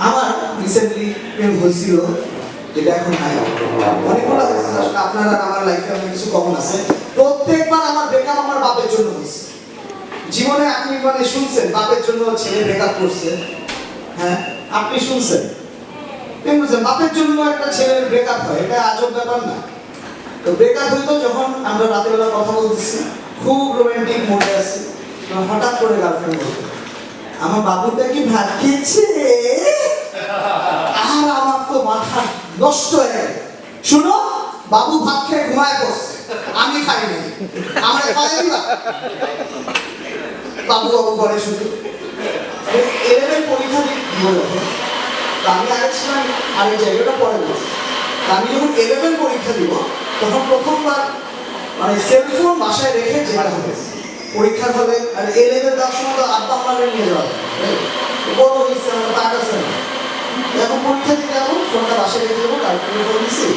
আমার রিসেন্টলি প্রেম হয়েছিল, যেটা এখন নাই, অনেকগুলো হয়েছে। আসলে আপনার আর আমার লাইফে অনেক কিছু কমন আছে। প্রত্যেকবার আমার ব্রেকআপ আমার বাপের জন্য হয়েছে। জীবনে আপনি মানে শুনছেন বাপের জন্য ছেলে ব্রেকআপ করছে? হ্যাঁ, আপনি শুনছেন? বাপের জন্য একটা ছেলের ব্রেকআপ হয়, এটা আজব ব্যাপার না? তো ব্রেকআপ হইতো যখন আমরা রাতের বেলা কথা বলতেছি, খুব রোমান্টিক মোডে আছি, হঠাৎ করে গার্লফ্রেন্ড বলতো, আমার বাবুটা কি ভাত খেয়েছে? আর আমার তো মাথা নষ্ট হয়ে গেল। শুনো, বাবু ভাত খেয়ে ঘুমায় পড়ছে, আমি খাইনি, আমার খাওয়াই দিবা? বাবু বাবু করে শুধু। 11 পরীক্ষা দিব যখন, আমি আগে ছিলাম আরেক জায়গাটা পরে বসে, আমি যখন 11 পরীক্ষা দিব তখন প্রথমবার মানে সেলফোন বাসায় রেখে যেতে হবে পরীক্ষার হলে। আর 11 দেওয়ার সময় তো আব্বা আমাদের নিয়ে যাওয়া বড় হয়েছে, আমার টাকা আছে না, এখন পরীক্ষা দিতে যাবো, ফোনটা বাসায় রেখে দেবো, গার্লফ্রেন্ডে ফোন দিছি,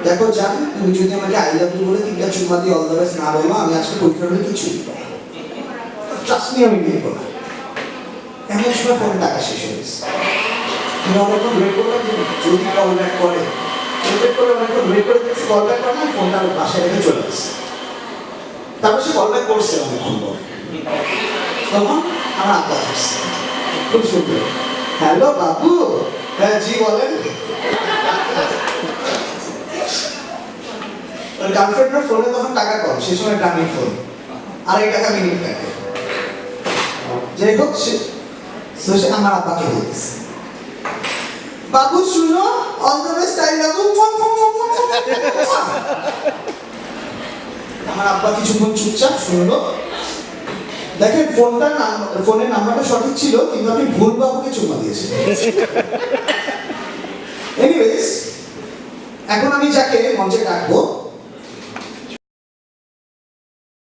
দেখো জান তুমি যদি আমাকে আই লাভ ইউ বলে 3টা চুম্মা দিয়ে অল দ্য বেস্ট না বলো, আমি আজকে পরীক্ষার হলে কিছু ট্রাস্ট মি, আমি নিয়ে না। এমন সময় ফোনে টাকা শেষ হয়ে গেছে। আমি অনেকক্ষণ ওয়েট করলাম যে যদি কল ব্যাক করে, ওয়েট করে অনেকক্ষণ ওয়েট করে দেখছি কল ব্যাক করে না, ফোনটা বাসায় রেখে চলে গেছে। তারপর সে কল ব্যাক করছে অনেকক্ষণ পর, তখন আমার আব্বা আসছে, খুব সুন্দর, হ্যালো বাবু, হ্যাঁ জি বলেন। গার্লফ্রেন্ডের ফোনে তখন টাকা কম, সে সময় গ্রামীণ ফোন, 2.5 টাকা মিনিট প্যাকে। যাই হোক, সে আমার আব্বাকে বলতেছে, বাবু শুনো, all the best, I love you. আমার আব্বা কিছুক্ষণ চুপচাপ শুনলো। দেখেন ফোনের নাম্বারটা সঠিক ছিল, কিন্তু আপনি ভুল বাবুকে চুম্মা দিয়েছেন। এনিওয়েজ, এখন আমি যাকে মঞ্চে ডাকবো